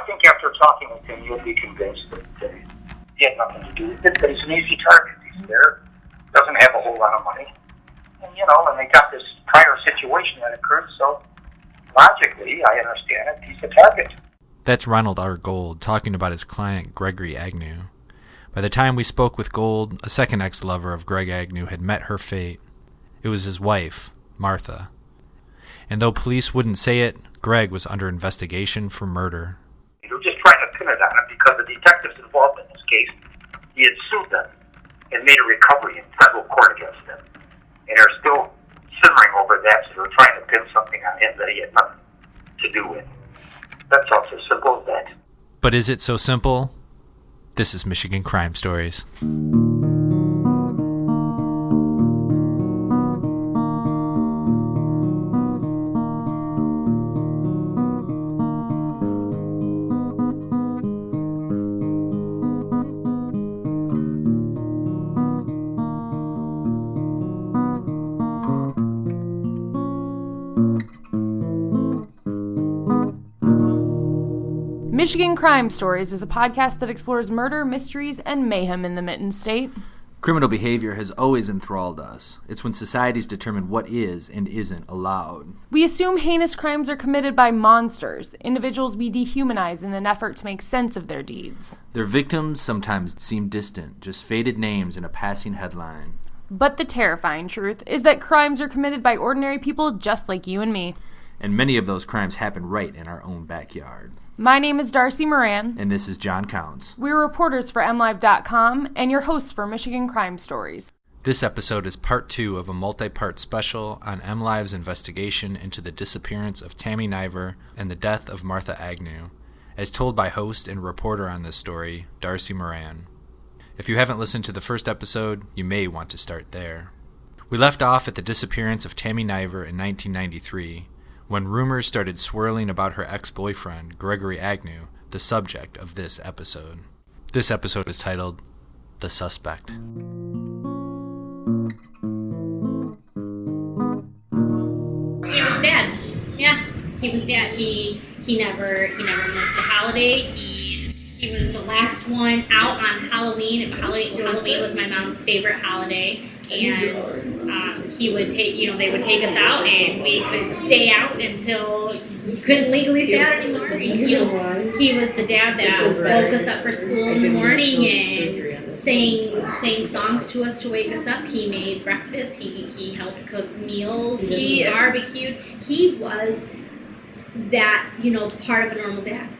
think after talking with him, you'll be convinced that he had nothing to do with it, but he's an easy target. He's there, doesn't have a whole lot of money, and they got this prior situation that occurred, so logically, I understand it, he's a target. That's Ronald R. Gold talking about his client, Gregory Agnew. By the time we spoke with Gold, a second ex-lover of Greg Agnew had met her fate. It was his wife, Martha. And though police wouldn't say it, Greg was under investigation for murder. They were just trying to pin it on him because the detectives involved in this case, he had sued them and made a recovery in federal court against them. And they're still simmering over that, so they're trying to pin something on him that he had nothing to do with. That's all as simple as that. But is it so simple? This is Michigan Crime Stories. Michigan Crime Stories is a podcast that explores murder, mysteries, and mayhem in the Mitten State. Criminal behavior has always enthralled us. It's when societies determine what is and isn't allowed. We assume heinous crimes are committed by monsters, individuals we dehumanize in an effort to make sense of their deeds. Their victims sometimes seem distant, just faded names in a passing headline. But the terrifying truth is that crimes are committed by ordinary people just like you and me. And many of those crimes happen right in our own backyard. My name is Darcy Moran. And this is John Counts. We're reporters for MLive.com and your hosts for Michigan Crime Stories. This episode is part 2 of a multi-part special on MLive's investigation into the disappearance of Tammy Niver and the death of Martha Agnew, as told by host and reporter on this story, Darcy Moran. If you haven't listened to the first episode, you may want to start there. We left off at the disappearance of Tammy Niver in 1993, when rumors started swirling about her ex-boyfriend, Gregory Agnew, the subject of this episode. This episode is titled, The Suspect. He was dead. Yeah, he was dead. He never missed a holiday. He was the last one out on Halloween. Halloween was my mom's favorite holiday. And he would take, they would take us out, and we could stay out until you couldn't legally stay out anymore. He was the dad that woke us up for school in the morning and sang songs to us to wake us up. He made breakfast. He helped cook meals. He barbecued. He was that, part of a normal dad.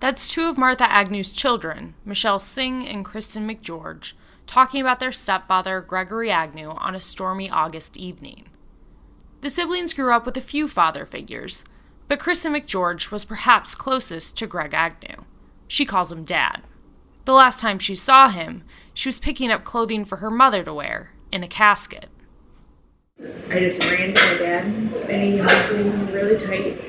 That's two of Martha Agnew's children, Michelle Singh and Kristen McGeorge, talking about their stepfather, Gregory Agnew, on a stormy August evening. The siblings grew up with a few father figures, but Kristen McGeorge was perhaps closest to Greg Agnew. She calls him Dad. The last time she saw him, she was picking up clothing for her mother to wear, in a casket. I just ran to my dad, and he held me really tight,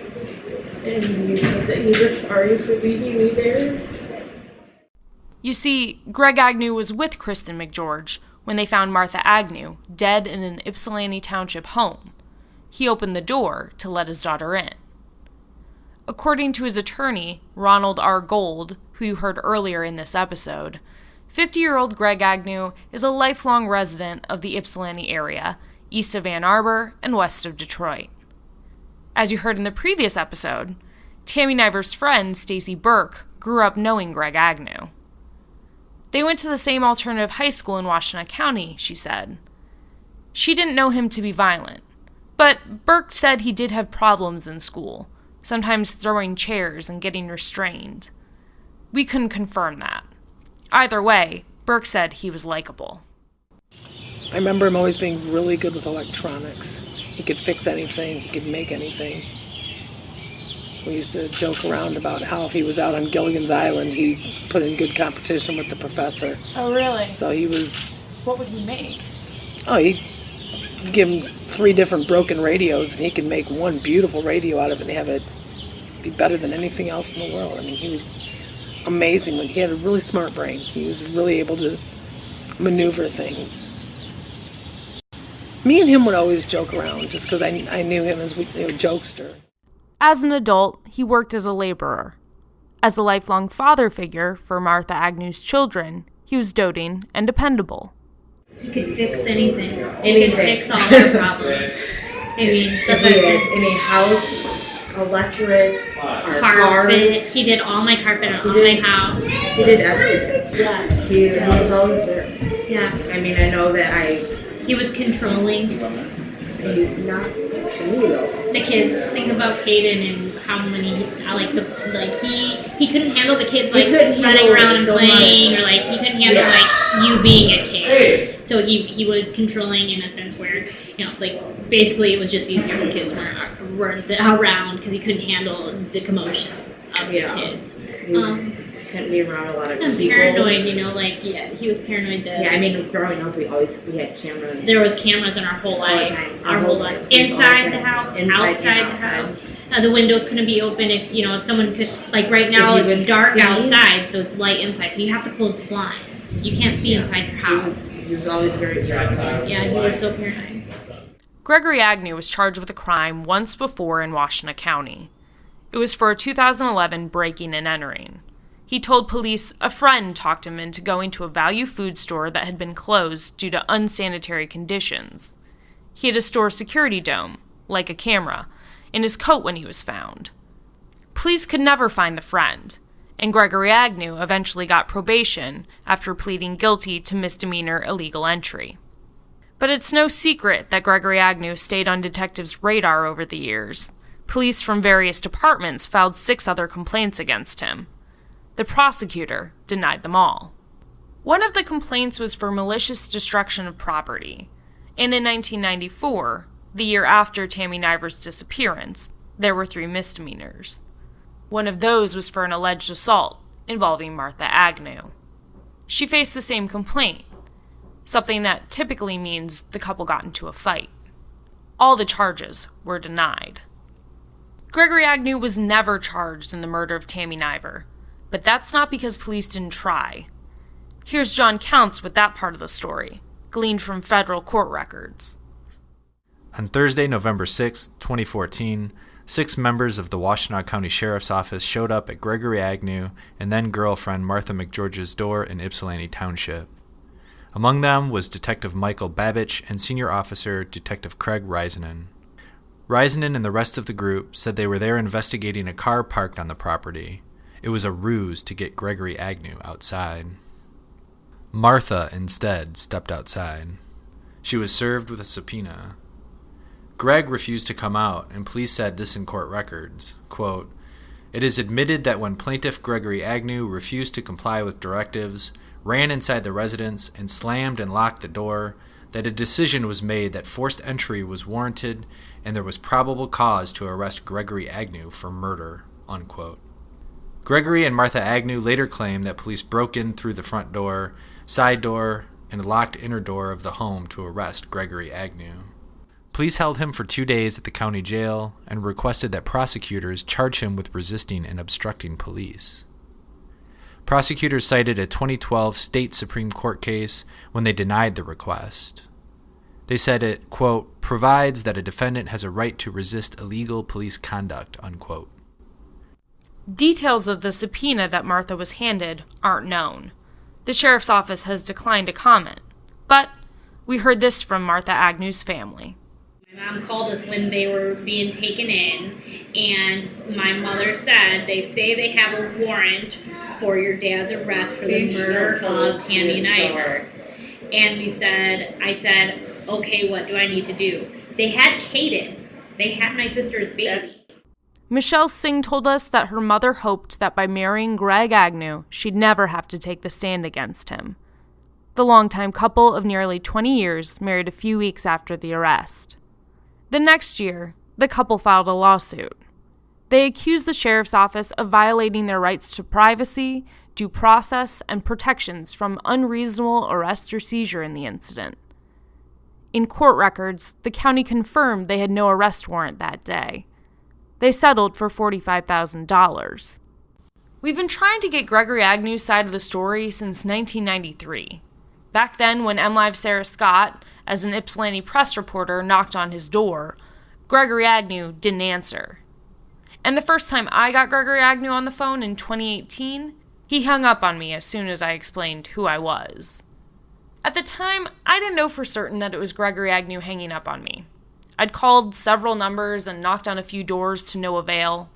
and he said that he was sorry for leaving me there. You see, Greg Agnew was with Kristen McGeorge when they found Martha Agnew dead in an Ypsilanti Township home. He opened the door to let his daughter in. According to his attorney, Ronald R. Gold, who you heard earlier in this episode, 50-year-old Greg Agnew is a lifelong resident of the Ypsilanti area, east of Ann Arbor and west of Detroit. As you heard in the previous episode, Tammy Niver's friend, Stacy Burke, grew up knowing Greg Agnew. They went to the same alternative high school in Washtenaw County, she said. She didn't know him to be violent, but Burke said he did have problems in school, sometimes throwing chairs and getting restrained. We couldn't confirm that. Either way, Burke said he was likable. I remember him always being really good with electronics. He could fix anything, he could make anything. We used to joke around about how if he was out on Gilligan's Island, he put in good competition with the professor. Oh, really? So he was... What would he make? Oh, he'd give him 3 different broken radios, and he could make one beautiful radio out of it and have it be better than anything else in the world. I mean, he was amazing. He had a really smart brain. He was really able to maneuver things. Me and him would always joke around just because I knew him as a jokester. As an adult, he worked as a laborer. As a lifelong father figure for Martha Agnew's children, he was doting and dependable. He could fix anything. He could fix all their problems. I mean, that's what I said. Any house, electric, Carpet. He did all my carpet on my house. He did everything. Yeah. He was always there. Yeah. I mean, I know that He was controlling not to me though. the kids. Think about Caden and he couldn't handle the kids like running around and playing, or like he couldn't handle like you being a kid. So he was controlling in a sense where, you know, like basically it was just easier if the kids weren't around because he couldn't handle the commotion of the kids. He couldn't be around a lot of people. Paranoid, you know, like he was paranoid that. Yeah, I mean, growing up, we had cameras. There was cameras in our whole life. Our whole life. Inside the house, outside the house. The windows couldn't be open if someone could, like right now it's dark outside, so it's light inside, so you have to close the blinds. You can't see inside your house. He was always very paranoid. Yeah, he was so paranoid. Gregory Agnew was charged with a crime once before in Washtenaw County. It was for a 2011 breaking and entering. He told police a friend talked him into going to a value food store that had been closed due to unsanitary conditions. He had a store security dome, like a camera, in his coat when he was found. Police could never find the friend, and Gregory Agnew eventually got probation after pleading guilty to misdemeanor illegal entry. But it's no secret that Gregory Agnew stayed on detectives' radar over the years. Police from various departments filed 6 other complaints against him. The prosecutor denied them all. One of the complaints was for malicious destruction of property, and in 1994, the year after Tammy Niver's disappearance, there were 3 misdemeanors. One of those was for an alleged assault involving Martha Agnew. She faced the same complaint, something that typically means the couple got into a fight. All the charges were denied. Gregory Agnew was never charged in the murder of Tammy Niver, but that's not because police didn't try. Here's John Counts with that part of the story, gleaned from federal court records. On Thursday, November 6, 2014, 6 members of the Washtenaw County Sheriff's Office showed up at Gregory Agnew and then-girlfriend Martha McGeorge's door in Ypsilanti Township. Among them was Detective Michael Babich and Senior Officer Detective Craig Reisanen. Reisanen and the rest of the group said they were there investigating a car parked on the property. It was a ruse to get Gregory Agnew outside. Martha, instead, stepped outside. She was served with a subpoena. Greg refused to come out, and police said this in court records, quote, "It is admitted that when plaintiff Gregory Agnew refused to comply with directives, ran inside the residence, and slammed and locked the door, that a decision was made that forced entry was warranted and there was probable cause to arrest Gregory Agnew for murder," unquote. Gregory and Martha Agnew later claimed that police broke in through the front door, side door, and locked inner door of the home to arrest Gregory Agnew. Police held him for 2 days at the county jail and requested that prosecutors charge him with resisting and obstructing police. Prosecutors cited a 2012 state Supreme Court case when they denied the request. They said it, quote, "provides that a defendant has a right to resist illegal police conduct," unquote. Details of the subpoena that Martha was handed aren't known. The sheriff's office has declined to comment, but we heard this from Martha Agnew's family. My mom called us when they were being taken in, and my mother said, they say they have a warrant for your dad's arrest for the murder of Tammy Niver. And I said, okay, what do I need to do? They had Caden. They had my sister's baby. Michelle Singh told us that her mother hoped that by marrying Greg Agnew, she'd never have to take the stand against him. The longtime couple of nearly 20 years married a few weeks after the arrest. The next year, the couple filed a lawsuit. They accused the sheriff's office of violating their rights to privacy, due process, and protections from unreasonable arrest or seizure in the incident. In court records, the county confirmed they had no arrest warrant that day. They settled for $45,000. We've been trying to get Gregory Agnew's side of the story since 1993. Back then, when MLive's Sarah Scott, as an Ypsilanti press reporter, knocked on his door, Gregory Agnew didn't answer. And the first time I got Gregory Agnew on the phone in 2018, he hung up on me as soon as I explained who I was. At the time, I didn't know for certain that it was Gregory Agnew hanging up on me. I'd called several numbers and knocked on a few doors to no avail.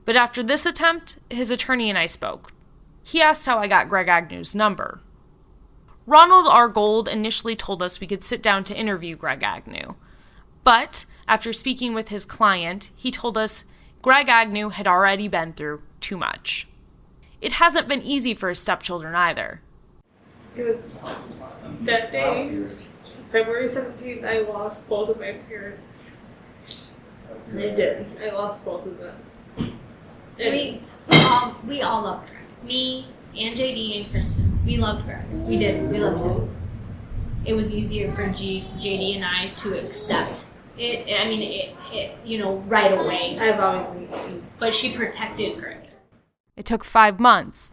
But after this attempt, his attorney and I spoke. He asked how I got Greg Agnew's number. Ronald R. Gold initially told us we could sit down to interview Greg Agnew. But after speaking with his client, he told us Greg Agnew had already been through too much. It hasn't been easy for his stepchildren either. It was that day, February 17th, I lost both of my parents. You did. I lost both of them. We all loved Greg. Me and JD and Kristen. We loved Greg. We did. We loved him. It was easier for JD and I to accept it. I mean, it right away. I've always been. But she protected Greg. It took 5 months,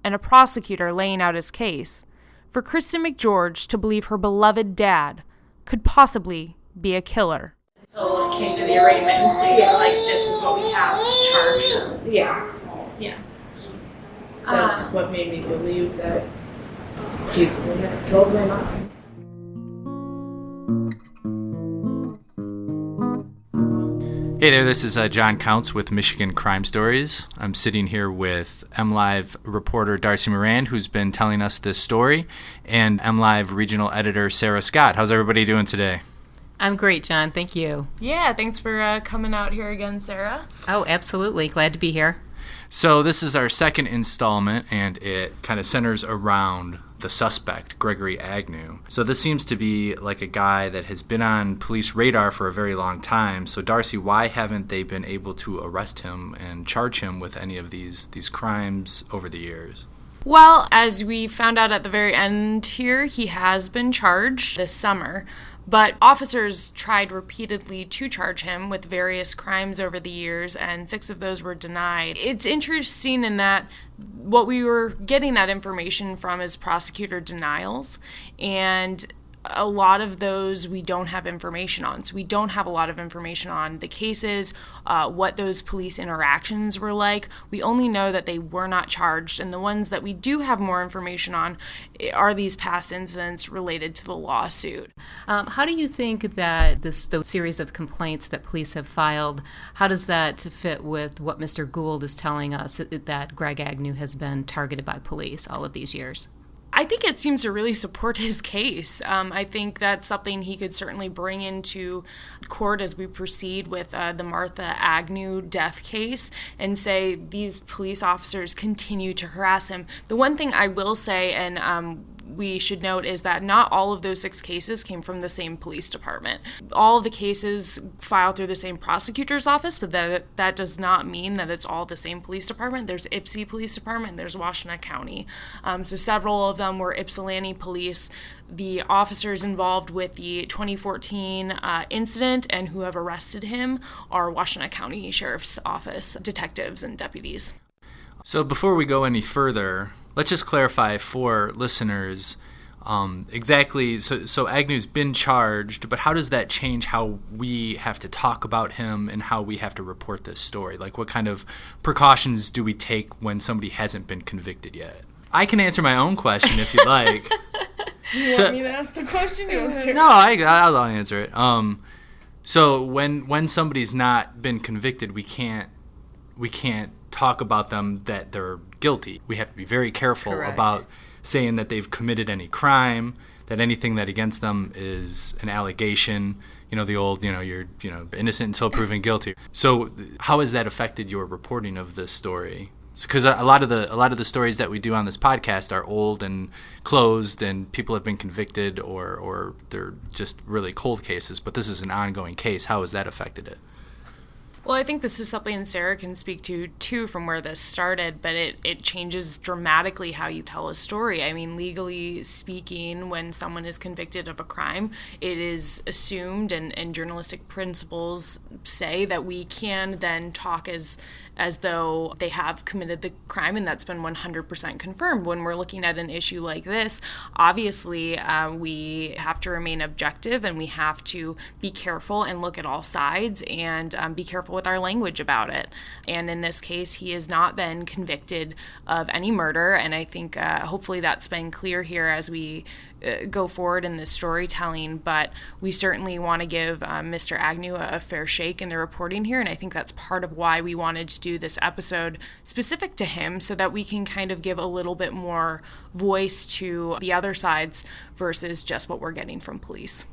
and a prosecutor laying out his case, for Kristen McGeorge to believe her beloved dad could possibly be a killer. So it came to the arraignment and police were like, this is what we have to charge. Yeah. Yeah. That's what made me believe that he's the one that killed my mom. Hey there, this is John Counts with Michigan Crime Stories. I'm sitting here with MLive reporter Darcy Moran, who's been telling us this story, and MLive regional editor Sarah Scott. How's everybody doing today? I'm great, John. Thank you. Yeah, thanks for coming out here again, Sarah. Oh, absolutely. Glad to be here. So this is our second installment, and it kind of centers around the suspect, Gregory Agnew. So this seems to be like a guy that has been on police radar for a very long time. So Darcy, why haven't they been able to arrest him and charge him with any of these crimes over the years? Well, as we found out at the very end here, he has been charged this summer. But officers tried repeatedly to charge him with various crimes over the years, and 6 of those were denied. It's interesting in that what we were getting that information from is prosecutor denials, and a lot of those we don't have information on. So we don't have a lot of information on the cases, what those police interactions were like. We only know that they were not charged, and the ones that we do have more information on are these past incidents related to the lawsuit. How do you think that the series of complaints that police have filed, how does that fit with what Mr. Gould is telling us, that Greg Agnew has been targeted by police all of these years? I think it seems to really support his case. I think that's something he could certainly bring into court as we proceed with the Martha Agnew death case and say these police officers continue to harass him. The one thing I will say, and we should note, is that not all of those 6 cases came from the same police department. All of the cases filed through the same prosecutor's office, but that does not mean that it's all the same police department. There's Ypsi Police Department, there's Washtenaw County. So several of them were Ypsilanti police. The officers involved with the 2014 incident and who have arrested him are Washtenaw County Sheriff's Office detectives and deputies. So before we go any further, let's just clarify for listeners exactly. So Agnew's been charged, but how does that change how we have to talk about him and how we have to report this story? Like, what kind of precautions do we take when somebody hasn't been convicted yet? I can answer my own question if you'd like. You want me to ask the question? No, I'll answer it. So when somebody's not been convicted, we can't talk about them that they're guilty. We have to be very careful Correct. about saying that they've committed any crime, that anything that against them is an allegation. The old, you're innocent until proven guilty. So how has that affected your reporting of this story? Because a lot of the stories that we do on this podcast are old and closed, and people have been convicted, or they're just really cold cases. But this is an ongoing case. How has that affected it? Well, I think this is something Sarah can speak to, too, from where this started, but it changes dramatically how you tell a story. I mean, legally speaking, when someone is convicted of a crime, it is assumed, and journalistic principles say that we can then talk as as though they have committed the crime, and that's been 100% confirmed. When we're looking at an issue like this, obviously we have to remain objective, and we have to be careful and look at all sides, and be careful with our language about it. And in this case, he has not been convicted of any murder, and I think hopefully that's been clear here as we go forward in this storytelling, but we certainly want to give Mr. Agnew a fair shake in the reporting here, and I think that's part of why we wanted to do this episode specific to him, so that we can kind of give a little bit more voice to the other sides versus just what we're getting from police.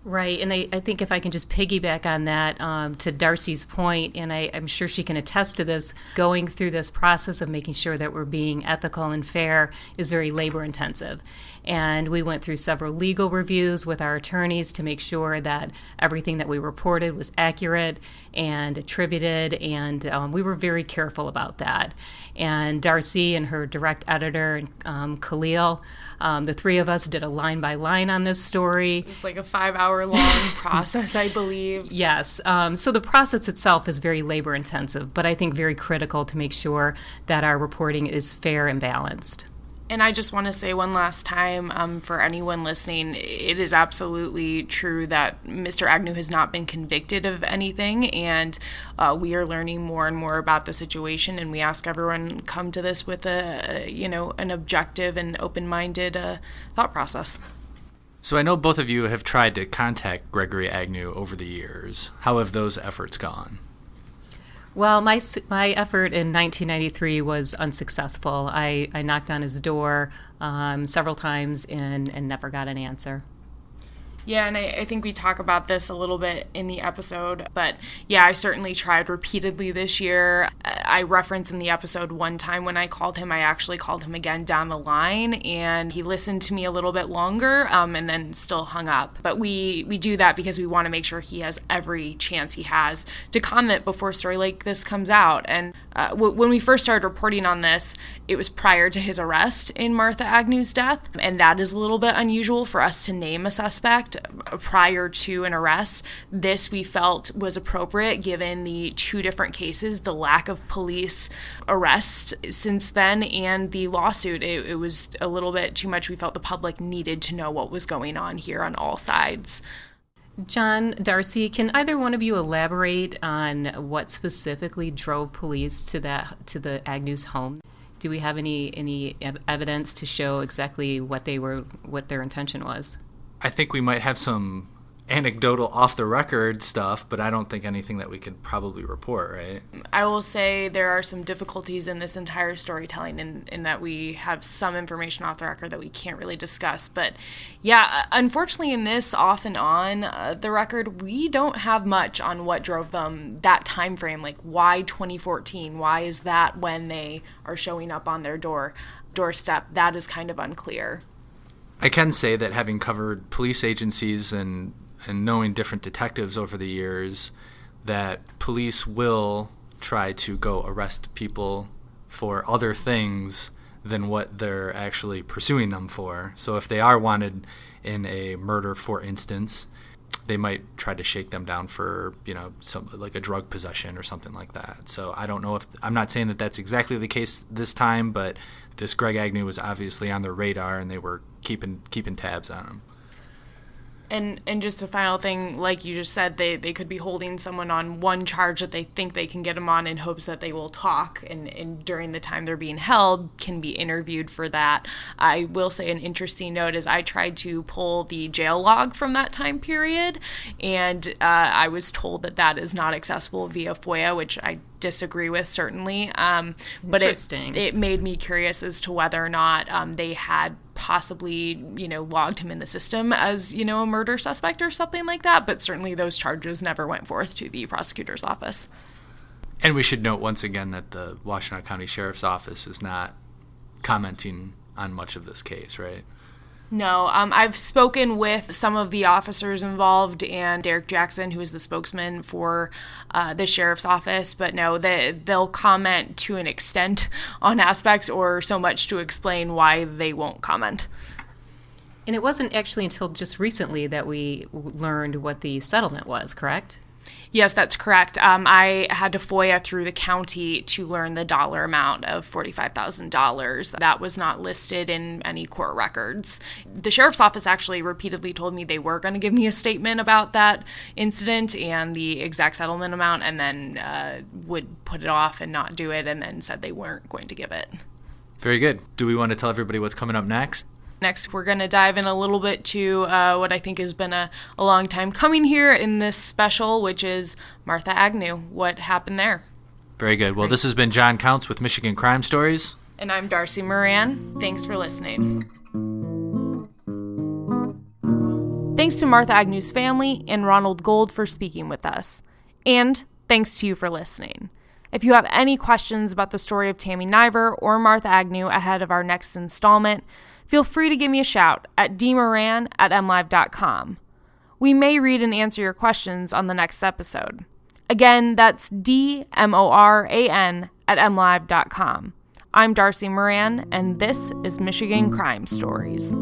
Right, and I think if I can just piggyback on that, to Darcy's point, and I'm sure she can attest to this, going through this process of making sure that we're being ethical and fair is very labor intensive. And we went through several legal reviews with our attorneys to make sure that everything that we reported was accurate and attributed, and we were very careful about that. And Darcy and her direct editor, Khalil, the three of us did a line by line on this story. It was like a 5-hour long process, I believe. Yes. So the process itself is very labor intensive, but I think very critical to make sure that our reporting is fair and balanced. And I just want to say one last time, for anyone listening, it is absolutely true that Mr. Agnew has not been convicted of anything, and we are learning more and more about the situation, and we ask everyone come to this with an objective and open-minded thought process. So I know both of you have tried to contact Gregory Agnew over the years. How have those efforts gone? Well, my effort in 1993 was unsuccessful. I knocked on his door several times and never got an answer. Yeah, and I think we talk about this a little bit in the episode, but yeah, I certainly tried repeatedly this year. I referenced in the episode one time when I called him, I actually called him again down the line, and he listened to me a little bit longer and then still hung up. But we do that because we want to make sure he has every chance he has to comment before a story like this comes out. And when we first started reporting on this, it was prior to his arrest in Martha Agnew's death, and that is a little bit unusual for us to name a suspect prior to an arrest. This we felt was appropriate given the two different cases, the lack of police arrest since then and the lawsuit. It was a little bit too much. We felt the public needed to know what was going on here on all sides. John, Darcy, can either one of you elaborate on what specifically drove police to the Agnew's home? Do we have any evidence to show exactly what their intention was? I think we might have some anecdotal off-the-record stuff, but I don't think anything that we could probably report, right? I will say there are some difficulties in this entire storytelling in that we have some information off the record that we can't really discuss. But yeah, unfortunately in this off and on the record, we don't have much on what drove them that time frame. Like, why 2014? Why is that when they are showing up on their doorstep? That is kind of unclear. I can say that having covered police agencies and knowing different detectives over the years, that police will try to go arrest people for other things than what they're actually pursuing them for. So if they are wanted in a murder, for instance, they might try to shake them down for, some like a drug possession or something like that. So I don't know I'm not saying that that's exactly the case this time, but this Greg Agnew was obviously on their radar and they were keeping tabs on him. And just a final thing, like you just said, they could be holding someone on one charge that they think they can get them on in hopes that they will talk, and during the time they're being held can be interviewed for that. I will say an interesting note is I tried to pull the jail log from that time period, and I was told that is not accessible via FOIA, which I disagree with, certainly. But it made me curious as to whether or not they had possibly, logged him in the system as, a murder suspect or something like that. But certainly those charges never went forth to the prosecutor's office. And we should note once again that the Washtenaw County Sheriff's Office is not commenting on much of this case, right? No, I've spoken with some of the officers involved and Derek Jackson, who is the spokesman for the sheriff's office, but no, they'll comment to an extent on aspects or so much to explain why they won't comment. And it wasn't actually until just recently that we learned what the settlement was, correct? Yes, that's correct. I had to FOIA through the county to learn the dollar amount of $45,000. That was not listed in any court records. The sheriff's office actually repeatedly told me they were going to give me a statement about that incident and the exact settlement amount, and then would put it off and not do it, and then said they weren't going to give it. Very good. Do we want to tell everybody what's coming up next? Next, we're going to dive in a little bit to what I think has been a long time coming here in this special, which is Martha Agnew. What happened there? Very good. Well, this has been John Counts with Michigan Crime Stories. And I'm Darcy Moran. Thanks for listening. Thanks to Martha Agnew's family and Ronald Gold for speaking with us. And thanks to you for listening. If you have any questions about the story of Tammy Niver or Martha Agnew ahead of our next installment, feel free to give me a shout at dmoran@mlive.com. We may read and answer your questions on the next episode. Again, that's dmoran@mlive.com. I'm Darcy Moran, and this is Michigan Crime Stories.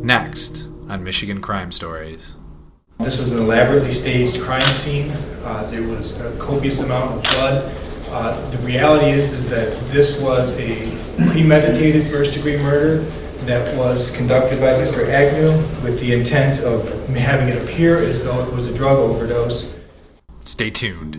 Next on Michigan Crime Stories. This was an elaborately staged crime scene. There was a copious amount of blood. The reality is that this was a premeditated first-degree murder that was conducted by Mr. Agnew with the intent of having it appear as though it was a drug overdose. Stay tuned.